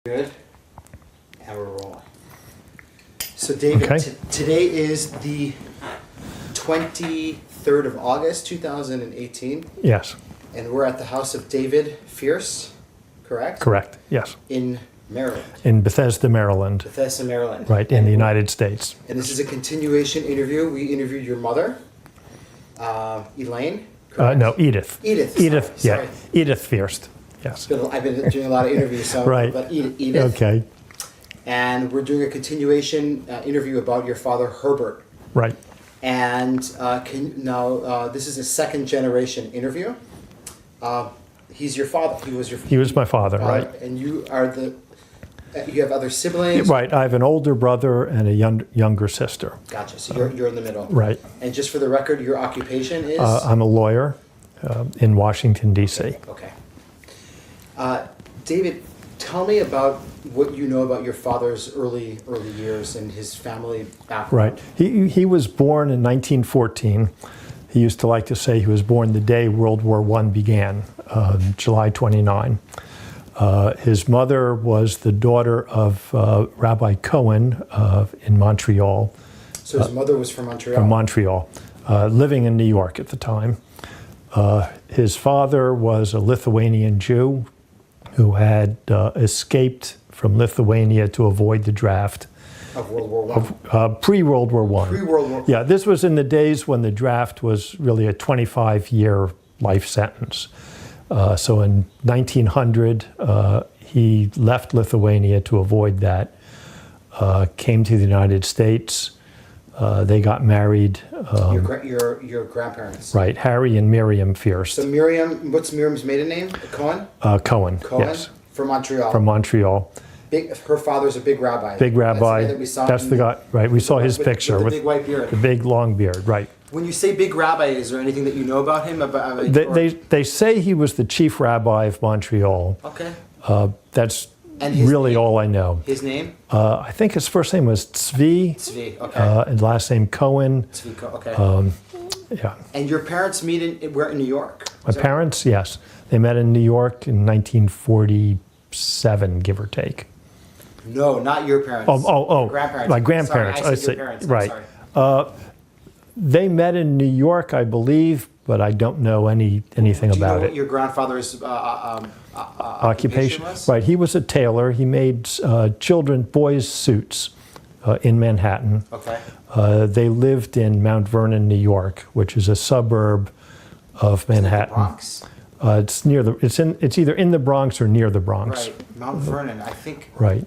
Good. And we're rolling. So David, Okay. Today is the 23rd of August, 2018. Yes. And we're at the house of David Fierst, correct? Correct. Yes. In Maryland. In Bethesda, Maryland. Bethesda, Maryland. Right, in the United States. And this is a continuation interview. We interviewed your mother, Elaine. Correct? No, Edith. Edith. Edith. Sorry. Yeah. Edith Fierst. Yes. I've been doing a lot of interviews, so Right. but Edith. Okay. And we're doing a continuation interview about your father, Herbert. Right. And this is a second generation interview. He's your father. He was my father, right? And you are you have other siblings. Right. I have an older brother and a younger sister. Gotcha. So you're in the middle. Right. And just for the record, your occupation is. I'm a lawyer in Washington D.C. Okay. David, tell me about what you know about your father's early years and his family background. Right. He was born in 1914. He used to like to say he was born the day World War I began, July 29. His mother was the daughter of Rabbi Cohen in Montreal. So his mother was from Montreal? From Montreal, living in New York at the time. His father was a Lithuanian Jew who had escaped from Lithuania to avoid the draft. Of World War I? Pre-World War I. Pre-World War I. Yeah, this was in the days when the draft was really a 25-year life sentence. So in 1900, he left Lithuania to avoid that, came to the United States. They got married. Your grandparents? Right, Harry and Miriam Fierst. So Miriam, what's Miriam's maiden name? Cohen? Cohen, Cohen? yes. From Montreal? From Montreal. Her father's a big rabbi. Big rabbi. That's the guy, right. We saw his picture. With the big white beard. The big long beard, right. When you say big rabbi, is there anything that you know about him? They say he was the chief rabbi of Montreal. Okay. That's and really all I know. His name? I think his first name was Tzvi. Tzvi, okay. And last name Cohen. Tzvi, okay. Yeah. And your parents meet in New York? My parents, yes. They met in New York in 1947, give or take. No, not your parents. Grandparents. My grandparents. Sorry, I said your parents. Right. Sorry. They met in New York, I believe, but I don't know anything about it. Do you know what your grandfather's occupation was? Right. He was a tailor. He made boys' suits in Manhattan. Okay. They lived in Mount Vernon, New York, which is a suburb of Manhattan. The Bronx? It's either in the Bronx or near the Bronx. Right. Mount Vernon, I think. Right.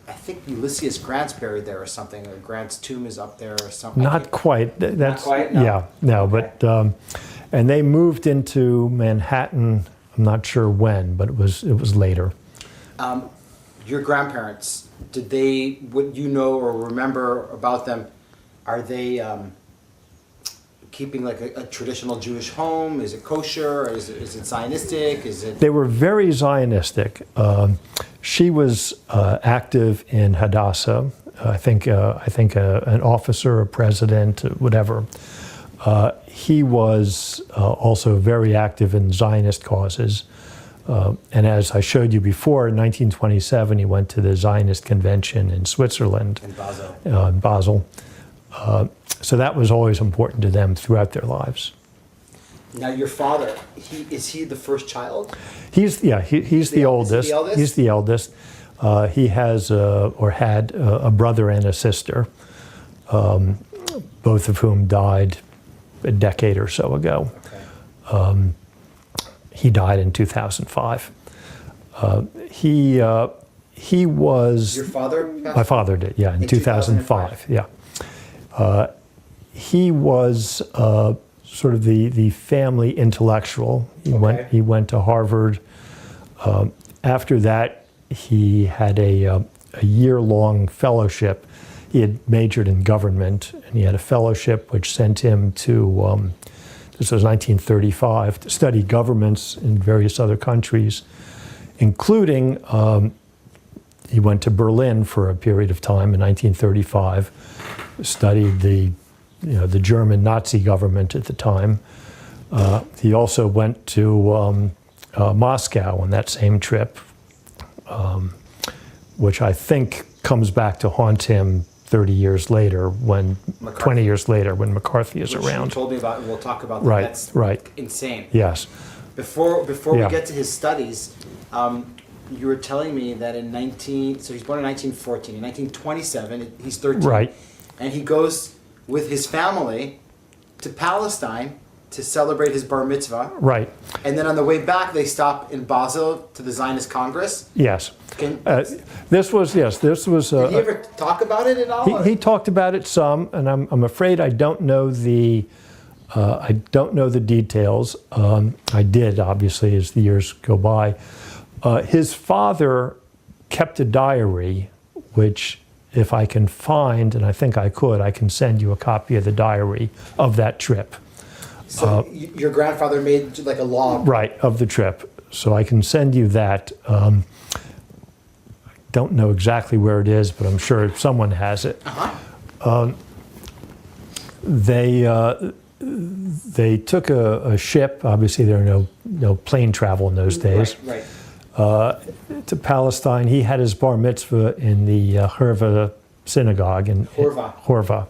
I think Ulysses Grant's buried there or something, or Grant's tomb is up there or something. Not quite. Not quite? No. Yeah, no, Okay. but and they moved into Manhattan. I'm not sure when, but it was later. Your grandparents, what you know or remember about them, are they keeping like a traditional Jewish home? Is it kosher? Or is it Zionistic? They were very Zionistic. She was active in Hadassah. I think an officer, a president, whatever. He was also very active in Zionist causes. And as I showed you before, in 1927, he went to the Zionist convention in Switzerland. In Basel. In Basel. So that was always important to them throughout their lives. Now, your father, is he the first child? He's the oldest. He's the eldest. He has or had a brother and a sister, both of whom died a decade or so ago. Okay. He died in 2005. He was. Your father? My father did, yeah, in 2005. Yeah. He was sort of the family intellectual. He went to Harvard. After that, he had a year-long fellowship. He had majored in government, and he had a fellowship which sent him to, this was 1935, to study governments in various other countries, including, he went to Berlin for a period of time in 1935, studied the German Nazi government at the time. He also went to Moscow on that same trip, which I think comes back to haunt him 30 years later, 20 years later, when McCarthy is Which around. you told me about, and we'll talk about that. Right, That's right. insane. Yes. Before Yeah. we get to his studies, you were telling me that so he's born in 1914. In 1927, he's 13. Right. And he goes with his family to Palestine to celebrate his bar mitzvah. Right. And then on the way back, they stop in Basel to the Zionist Congress. Yes. Did This was. he ever talk about it at all? He talked about it some, and I'm afraid I don't know the details. I did, obviously, as the years go by. His father kept a diary, which, if I can find, and I think I can send you a copy of the diary of that trip. So your grandfather made like a log. Right, of the trip. So I can send you that. Don't know exactly where it is, but I'm sure someone has it. Uh-huh. They took a ship. Obviously, there are no plane travel in those days. Right. To Palestine. He had his bar mitzvah in the Herva synagogue in Horva.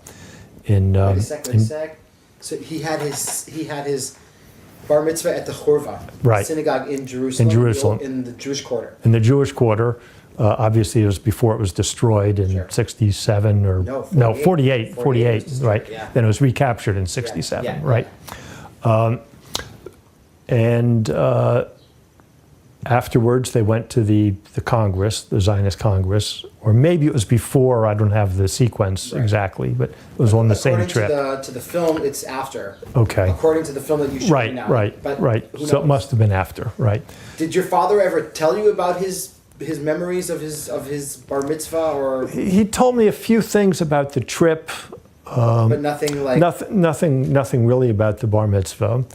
In Wait a sec. So he had his bar mitzvah at the Horva synagogue in Jerusalem. In the Jewish Quarter. In the Jewish Quarter. Obviously, it was before it was destroyed in 67 or... No, 48, right. Yeah. Then it was recaptured in 67, right. Afterwards, they went to the Congress, the Zionist Congress, or maybe it was before, I don't have the sequence exactly, but it was on the same trip. According to the film, it's after. Okay. According to the film that you showed me now. Right. Who So it knows? must have been after, right. Did your father ever tell you about his memories of his bar mitzvah, or? He told me a few things about the trip. But nothing like... Nothing really about the bar mitzvah.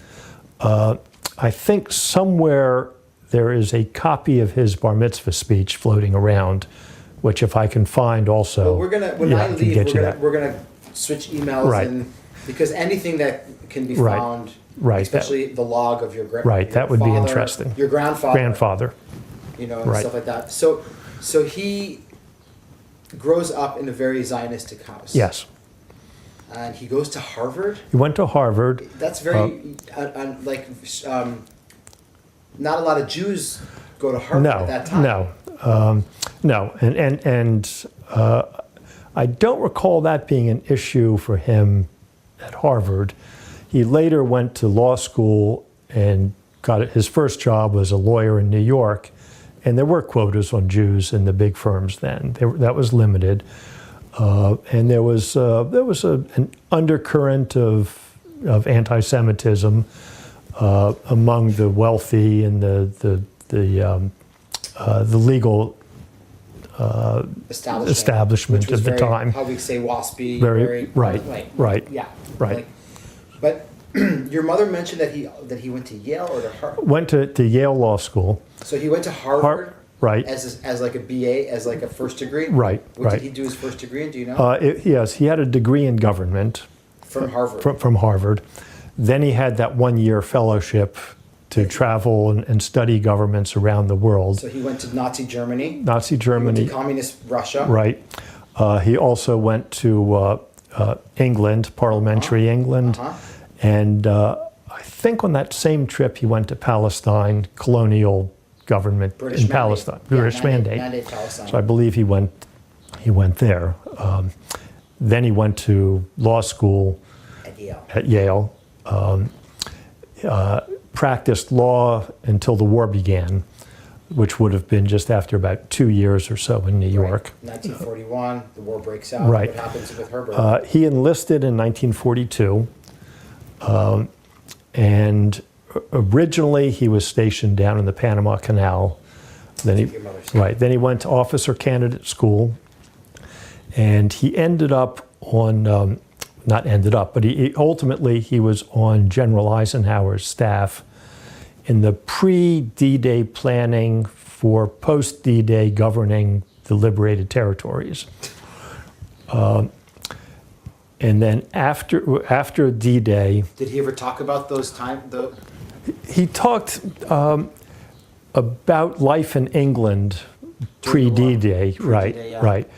I think somewhere there is a copy of his bar mitzvah speech floating around, which if I can find also... Well, when I leave, we're gonna switch emails and because anything that can be found, especially the log of your grandfather. Right, that would be interesting. Your grandfather. And right. stuff like that. So he grows up in a very Zionistic house. Yes. And he goes to Harvard. He went to Harvard. That's very not a lot of Jews go to Harvard at that time. No, and I don't recall that being an issue for him at Harvard. He later went to law school and his first job was a lawyer in New York, and there were quotas on Jews in the big firms then. That was limited, and there was an undercurrent of anti-Semitism among the wealthy and the legal establishment of the time. How we say waspy. Right. Yeah. Right. But your mother mentioned that he went to Yale or to Harvard. Went to Yale Law School. So he went to Harvard. Right. As like a BA, as like a first degree. Right. What did he do his first degree in? Do you know? Yes, he had a degree in government. From Harvard. From Harvard. Then he had that 1-year fellowship to travel and study governments around the world. So he went to Nazi Germany. He went to Communist Russia. Right. He also went to England, parliamentary England. And I think on that same trip he went to Palestine, colonial government British in mandate. Palestine. British mandate. Mandate Palestine. So I believe he went there. Then he went to law school at Yale. Practiced law until the war began, which would have been just after about 2 years or so in New York. 1941, the war breaks out. Right. What happens with Herbert? He enlisted in 1942, and originally he was stationed down in the Panama Canal. Then he went to officer candidate school, and he ended up on. But he ultimately was on General Eisenhower's staff in the pre-D-Day planning for post-D-Day governing the liberated territories. And then after D-Day... Did he ever talk about those times? He talked about life in England pre-D-Day, right, Pre-D-Day, yeah. right.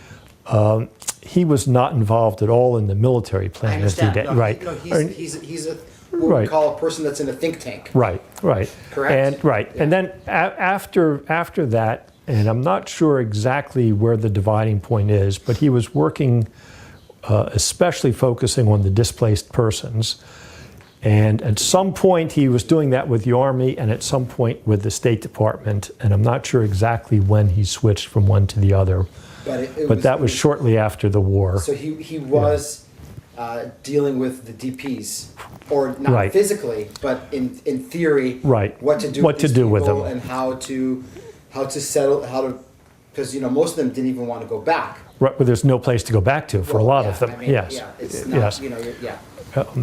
He was not involved at all in the military I plan of understand. D-Day, No, right. He's a what we Right. call a person that's in a think tank. Right, right. Correct? And, right. Yeah. And then after that, and I'm not sure exactly where the dividing point is, but he was working, especially focusing on the displaced persons. And at some point he was doing that with the Army and at some point with the State Department. And I'm not sure exactly when he switched from one to the other. But that was shortly after the war. So he was dealing with the DPs, or not Right. physically, but in theory, Right. what to do What with to these do with people them. and how to settle, because most of them didn't even want to go back. Right, well, there's no place to go back to for a lot of them. I mean, Yes. Yeah, it's not, Yes. yeah.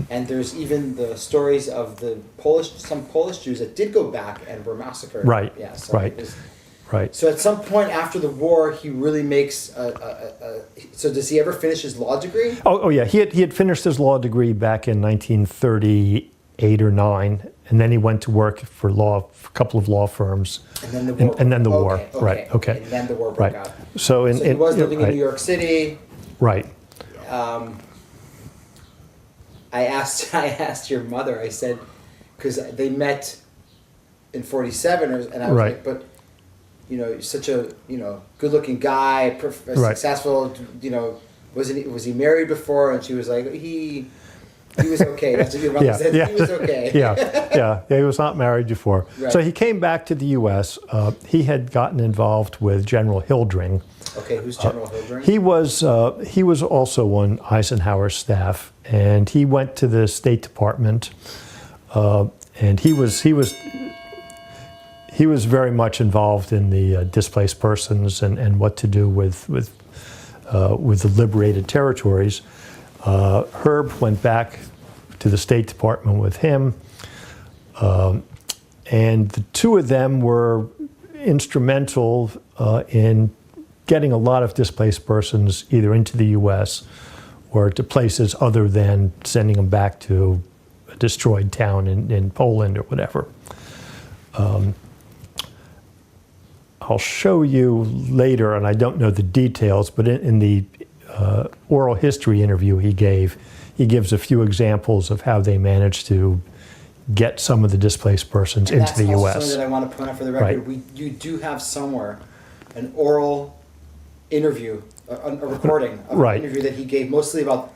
And there's even the stories of some Polish Jews that did go back and were massacred. Right, Yeah. So right. Right. So at some point after the war, he really makes so does he ever finish his law degree? Oh yeah, he had finished his law degree back in 1938 or 9, and then he went to work for a couple of law firms. And then the war. And then the war. Okay, Right. Okay. And then the war broke Right. out. So He was living in right, New York City. Right. I asked your mother. I said, because they met in '47, and I was Right. like, but such a good-looking guy, Right. successful. Was he married before? And she was like, he was okay. That's what your mother said. Yeah. He was okay. yeah. He was not married before. Right. So he came back to the U.S. He had gotten involved with General Hildring. Okay, who's General Hildring? He was also on Eisenhower's staff, and he went to the State Department, and he was very much involved in the displaced persons and what to do with the liberated territories. Herb went back to the State Department with him, and the two of them were instrumental in getting a lot of displaced persons either into the U.S. or to places other than sending them back to a destroyed town in Poland or whatever. I'll show you later, and I don't know the details, but in the oral history interview he gives a few examples of how they managed to get some of the displaced persons into the U.S. That's also something that I want to point out for the record. Right. You do have somewhere an oral interview, a recording of Right. an interview that he gave mostly about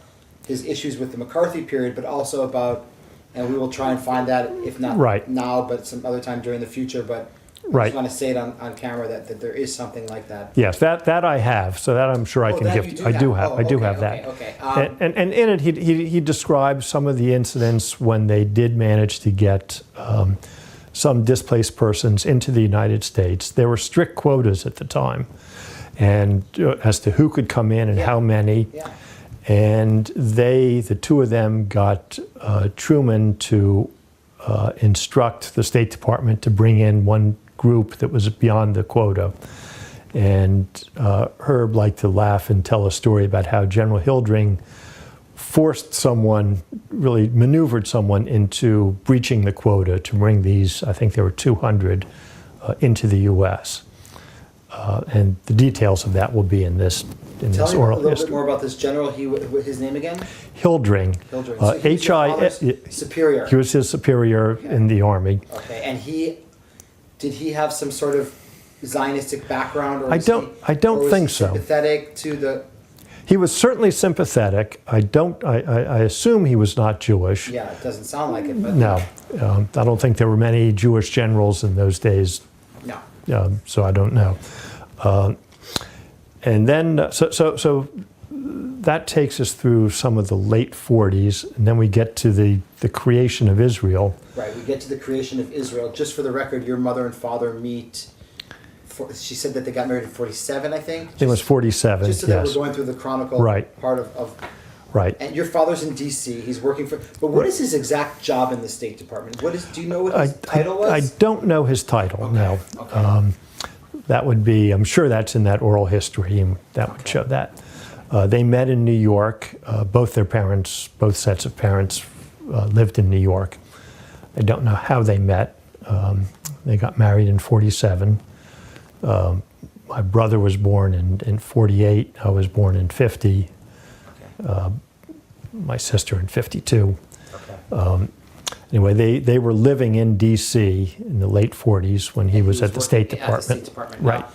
his issues with the McCarthy period, but also about, and we will try and find that, if not Right. now, but some other time during the future, but I Right. just want to say it on camera that there is something like that. Yes, that I have, so that I'm sure I can that give. you do I do have. have. Oh, I do okay, have that. okay. And in it, he describes some of the incidents when they did manage to get some displaced persons into the United States. There were strict quotas at the time, and as to who could come in and how many. Yeah. And the two of them got Truman to instruct the State Department to bring in one group that was beyond the quota. And Herb liked to laugh and tell a story about how General Hildring really maneuvered someone into breaching the quota to bring these, I think there were 200, into the U.S. And the details of that will be in this Tell me a oral little history. bit more about this general. His name again? Hildring. Hildring. So he was your father's superior. He was his superior in the Army. Okay, and did he have some sort of Zionistic background? Or I don't think so. Sympathetic to the. He was certainly sympathetic. I assume he was not Jewish. Yeah, it doesn't sound like it, but. No, I don't think there were many Jewish generals in those days. No. So I don't know. And then, so that takes us through some of the late 40s, and then we get to the creation of Israel. Right, we get to the creation of Israel. Just for the record, your mother and father meet. She said that they got married in 47, I think. I think it was 47. Just so that yes. we're going through the chronicle part of. Right. And your father's in D.C. He's working for. But what is his exact job in the State Department? Do you know what his title was? I don't know his title. Okay. No. Okay. That would be. I'm sure that's in that oral history. And that would show that. They met in New York. Both sets of parents lived in New York. I don't know how they met. They got married in 47. my brother was born in 48. I was born in 50. Okay. My sister in 52. Okay. Anyway, they were living in D.C. in the late 40s when he was at the State working Department. At the State Department. Right. Now,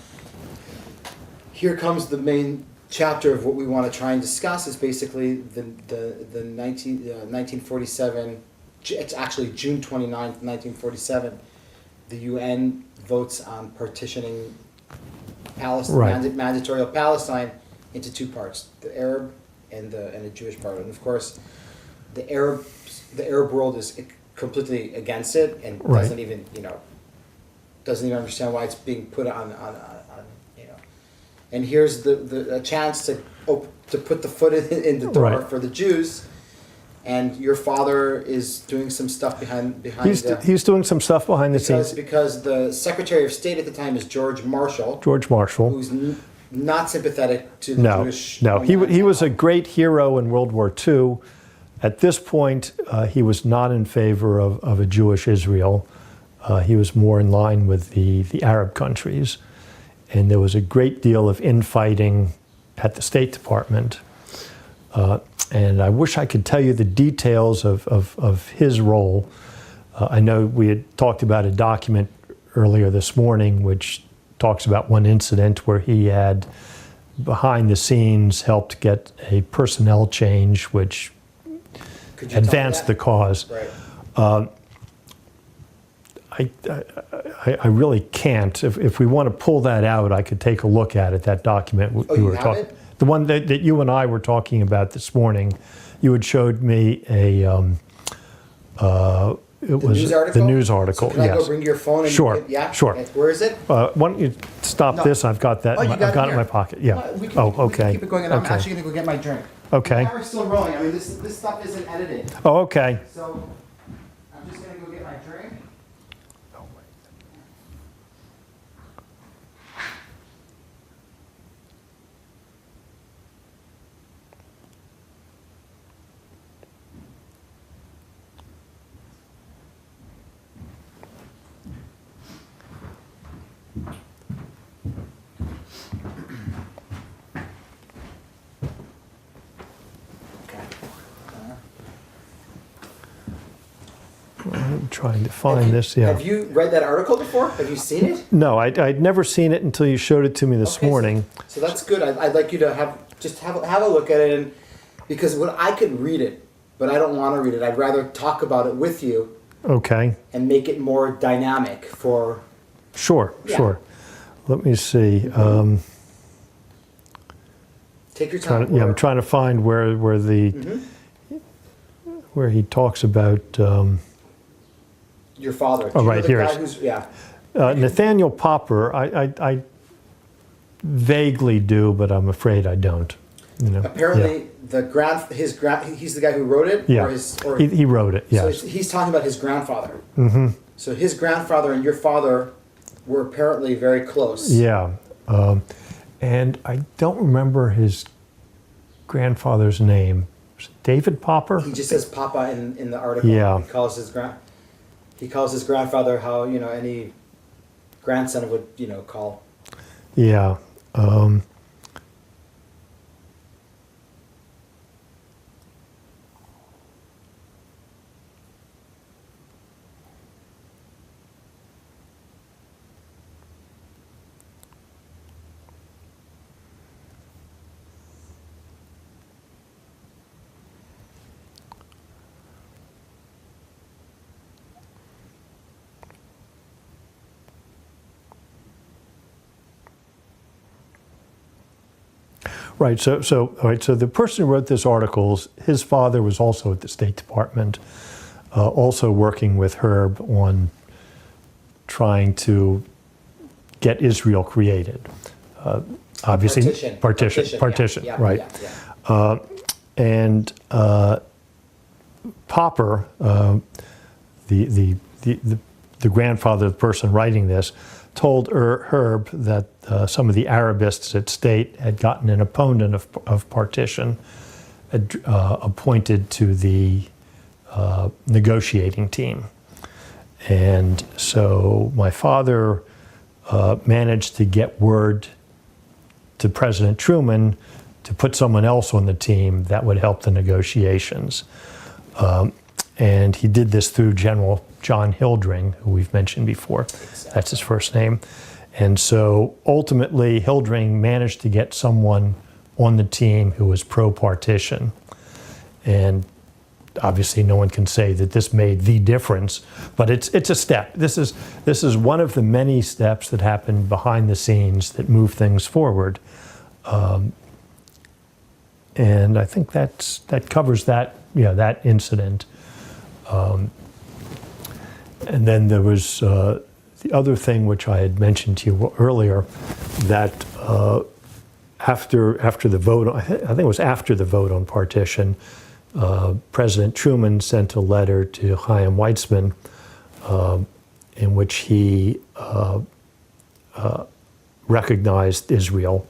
here comes the main chapter of what we want to try and discuss is basically the 1947, it's actually June 29th, 1947, the UN votes on partitioning Palestine, Right. mandatory Palestine into two parts, the Arab and the Jewish part. And of course, the Arab world is completely against it and Right. doesn't even understand why it's being put on and here's a chance to put the foot in the door Right. for the Jews, and your father is doing some stuff behind He's doing some stuff behind the scenes. because the Secretary of State at the time is George Marshall, who's not sympathetic to the Jewish. No, he was a great hero in World War II. At this point, he was not in favor of a Jewish Israel. He was more in line with the Arab countries. And there was a great deal of infighting at the State Department. And I wish I could tell you the details of his role. I know we had talked about a document earlier this morning which talks about one incident where he had, behind the scenes, helped get a personnel change which advanced the cause. Right. I really can't. If we want to pull that out, I could take a look at it, that document we were talking. The one that you and I were talking about this morning. You had showed me the news article. So can I go bring your phone? And Sure. Sure. Where is it? Why don't you stop this? I've got that. I've got it in my pocket. Yeah. We can keep it going. And I'm actually going to go get my drink. Okay. The camera's still rolling. I mean, this stuff isn't edited. Oh, okay. So I'm just going to go get my drink. I'm trying to find this. Yeah. Have you read that article before? Have you seen it? No, I'd never seen it until you showed it to me this morning. So that's good. I'd like you to have a look at it, and because I could read it, but I don't want to read it. I'd rather talk about it with you. Okay. And make it more dynamic for. Sure. Let me see. Take your time. I'm trying to find where he talks about. Your father. Oh, right, here it is. Nathaniel Popper, I vaguely do, but I'm afraid I don't. Apparently, he's the guy who wrote it? Yeah, he wrote it, yeah. So he's talking about his grandfather. Mm-hmm. So his grandfather and your father were apparently very close. Yeah, and I don't remember his grandfather's name. Was it David Popper? He just says Papa in the article. Yeah. He calls his grandfather how any grandson would call. Yeah. Right. So the person who wrote this article, his father was also at the State Department, also working with Herb on trying to get Israel created. Obviously, partition. Yeah, right. Yeah. And Popper, the grandfather of the person writing this, told Herb that some of the Arabists at State had gotten an opponent of partition appointed to the negotiating team. And so my father managed to get word to President Truman to put someone else on the team that would help the negotiations. And he did this through General John Hildring, who we've mentioned before. Exactly. That's his first name. And so ultimately, Hildring managed to get someone on the team who was pro-partition. And obviously, no one can say that this made the difference, but it's a step. This is one of the many steps that happened behind the scenes that move things forward. And I think that covers that incident. And then there was the other thing which I had mentioned to you earlier, that after the vote, I think it was after the vote on partition, President Truman sent a letter to Chaim Weizmann in which he recognized Israel.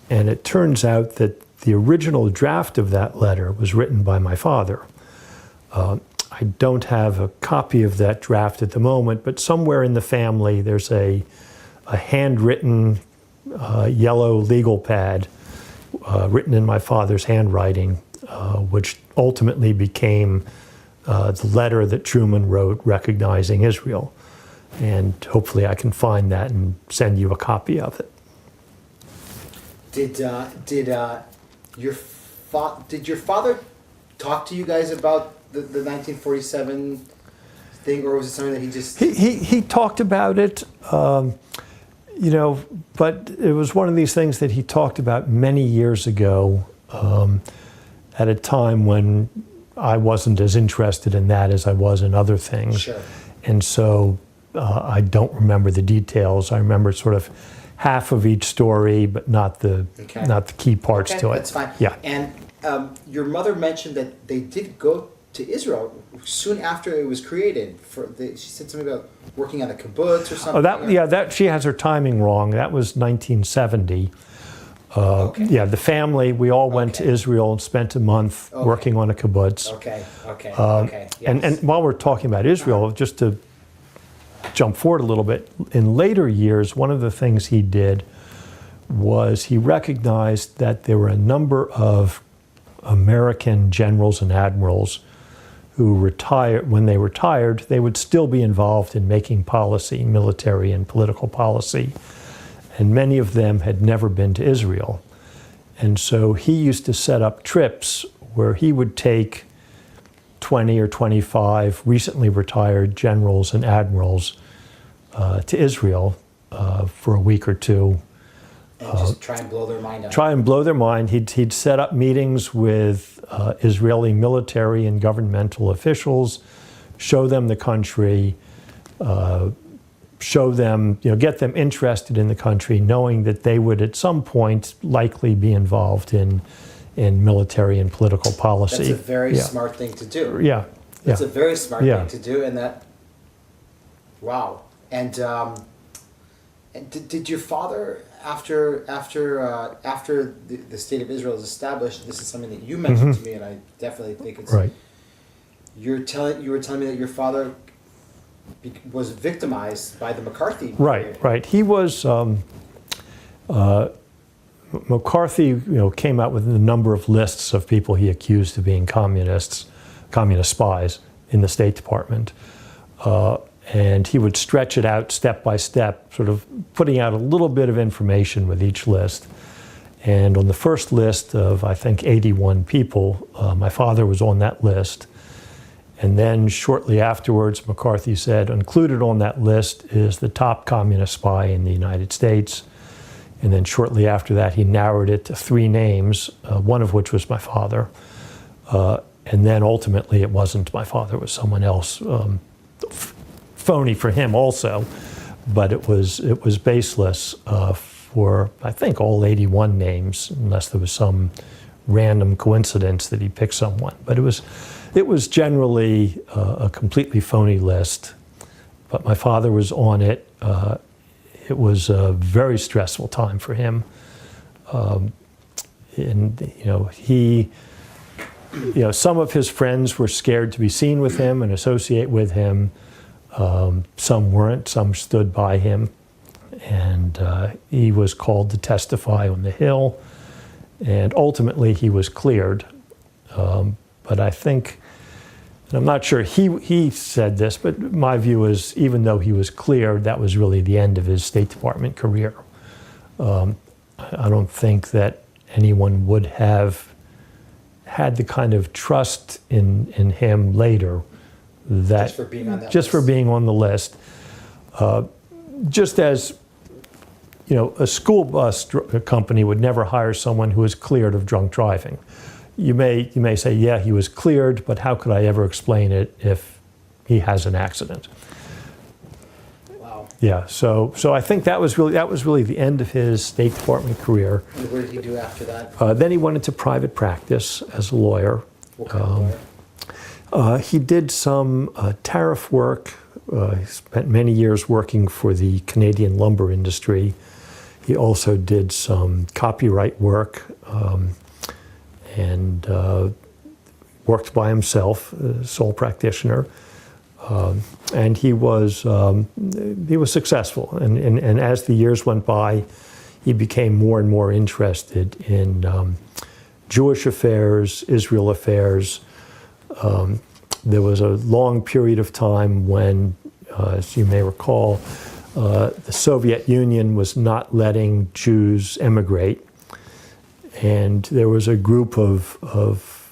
And it turns out that the original draft of that letter was written by my father. I don't have a copy of that draft at the moment, but somewhere in the family there's a handwritten yellow legal pad written in my father's handwriting, which ultimately became the letter that Truman wrote recognizing Israel. And hopefully I can find that and send you a copy of it. Did your father talk to you guys about the 1947 thing, or was it something that he just... He talked about it, but it was one of these things that he talked about many years ago, at a time when I wasn't as interested in that as I was in other things. Sure. And so I don't remember the details. I remember sort of half of each story, but not the key parts to it. That's fine. Yeah. And your mother mentioned that they did go to Israel soon after it was created. She said something about working on a kibbutz or something. She has her timing wrong. That was 1970. Yeah, the family, we all went to Israel and spent a month working on a kibbutz. Okay. Yes. And while we're talking about Israel, just to jump forward a little bit, in later years, one of the things he did was he recognized that there were a number of American generals and admirals who retired. When they retired, they would still be involved in making policy, military and political policy. And many of them had never been to Israel. And so he used to set up trips where he would take 20 or 25 recently retired generals and admirals to Israel for a week or two. And just try and blow their mind out. Try and blow their mind. He'd set up meetings with Israeli military and governmental officials, show them the country, show them, get them interested in the country, knowing that they would at some point likely be involved in military and political policy. That's a very smart thing to do. Yeah. That's a very smart thing to do, and that, wow. And did your father, after the state of Israel is established, this is something that you mentioned to me, and I definitely think it's right. You were telling me that your father was victimized by the McCarthy. Right. He was McCarthy. Came out with a number of lists of people he accused of being communist spies in the State Department, and he would stretch it out step by step, sort of putting out a little bit of information with each list. And on the first list of, I think, 81 people, my father was on that list. And then shortly afterwards, McCarthy said, included on that list is the top communist spy in the United States. And then shortly after that, he narrowed it to 3 names, one of which was my father. And then ultimately, it wasn't my father, it was someone else. Phony for him also, but it was baseless for, I think, all 81 names, unless there was some random coincidence that he picked someone. But it was generally a completely phony list, but my father was on it. It was a very stressful time for him. Some of his friends were scared to be seen with him and associate with him. Some weren't, some stood by him. and he was called to testify on the Hill, and ultimately he was cleared. But I think, and I'm not sure he said this, but my view is even though he was cleared, that was really the end of his State Department career. I don't think that anyone would have had the kind of trust in him later that Just for being on that just for list. being on the list. Just as, you know, a school bus company would never hire someone who is cleared of drunk driving. You may say, yeah, he was cleared, but how could I ever explain it if he has an accident? Wow. Yeah, so I think that was really the end of his State Department career. And what did he do after that? Then he went into private practice as a lawyer. What kind of lawyer? He did some tariff work. He spent many years working for the Canadian lumber industry. He also did some copyright work and worked by himself, sole practitioner. And he was successful. And as the years went by, he became more and more interested in Jewish affairs, Israel affairs. There was a long period of time when, as you may recall, the Soviet Union was not letting Jews emigrate. And there was a group of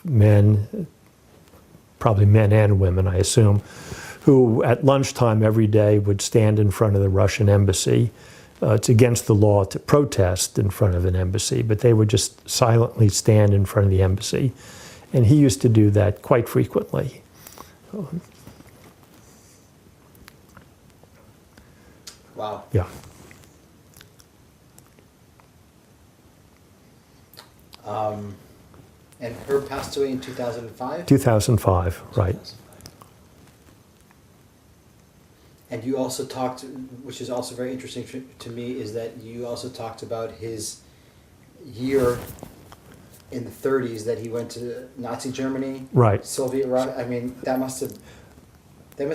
men, probably men and women, I assume, who at lunchtime every day would stand in front of the Russian embassy. It's against the law to protest in front of an embassy, but they would just silently stand in front of the embassy. And he used to do that quite frequently. Wow. Yeah. And Herb passed away in 2005? 2005, right. 2005. And you also talked, which is also very interesting to me, is that you also talked about his year in the 30s that he went to Nazi Germany, Right. Soviet Russia. I mean, that must have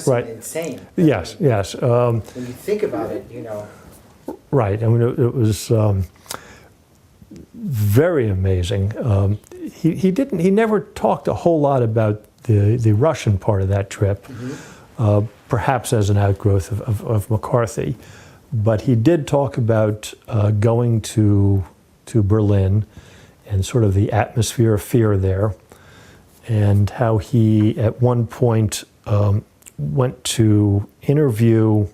Right. been insane. Yes, yes. When you think about it, you know. Right. I mean, it was very amazing. He never talked a whole lot about the Russian part of that trip, perhaps as an outgrowth of McCarthy. But he did talk about going to Berlin and sort of the atmosphere of fear there, and how he at one point went to interview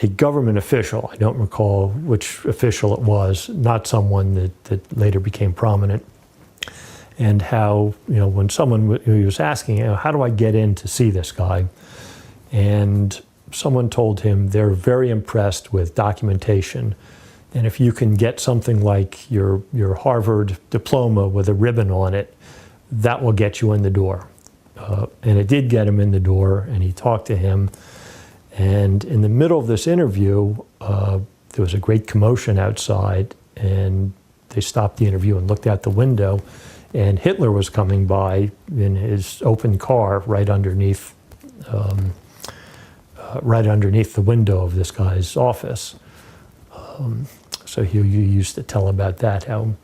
a government official. I don't recall which official it was, not someone that later became prominent. And how, you know, when someone he was asking, you know, how do I get in to see this guy? And someone told him they're very impressed with documentation. And if you can get something like your Harvard diploma with a ribbon on it, that will get you in the door. And it did get him in the door, and he talked to him. And in the middle of this interview, there was a great commotion outside, and they stopped the interview and looked out the window, and Hitler was coming by in his open car right underneath the window of this guy's office. So he used to tell about that, how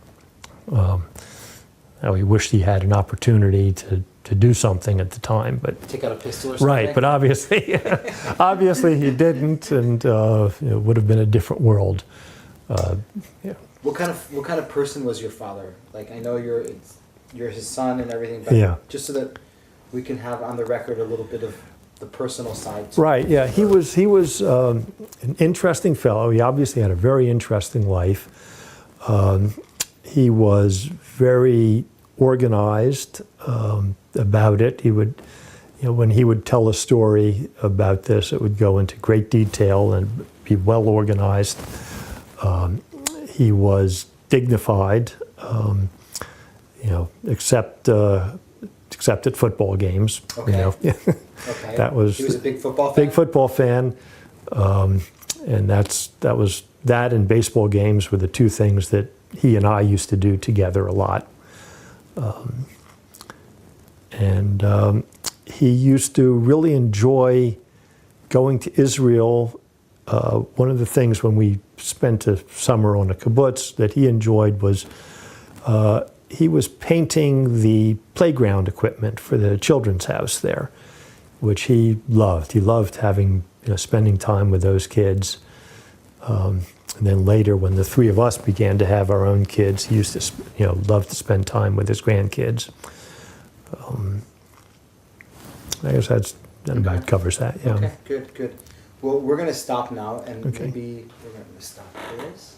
he wished he had an opportunity to do something at the time, but Take out a pistol or something? right. But obviously, obviously he didn't, and it would have been a different world. Yeah. What kind of person was your father? Like, I know you're his son and everything, but Yeah. just so that we can have on the record a little bit of the personal side. To Right. Yeah. He was an interesting fellow. He obviously had a very interesting life. He was very organized about it. He would, you know, when he would tell a story about this, it would go into great detail and be well organized. He was dignified, you know, except at football games. Okay. You know. Okay. That was He was a big football fan? big football fan, and that and baseball games were the two things that he and I used to do together a lot. He used to really enjoy going to Israel one of the things when we spent a summer on a kibbutz that he enjoyed was he was painting the playground equipment for the children's house there, which he loved. He loved having, spending time with those kids. And then later, when the three of us began to have our own kids, he used to, love to spend time with his grandkids. I guess that about covers that. Yeah. Okay, good. Well, we're going to stop now, and Okay. maybe we're going to stop this.